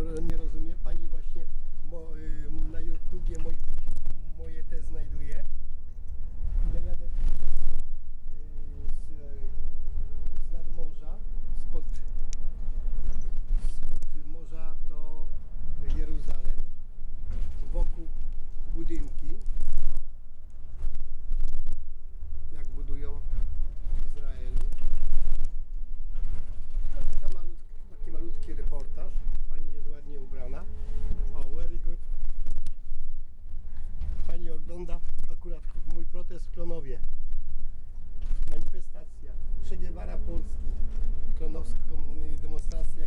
nie rozumie. Pani właśnie na YouTubie moje te znajduje. Ja jadę z nadmorza, spod morza do Jeruzalem, wokół budynki, jak budują w Izraelu. No, taki malutki reportaż. Pani jest ładnie ubrana. O, very good. Pani ogląda akurat mój protest w Klonowie. Manifestacja Che Guevara Polski. Klonowską demonstrację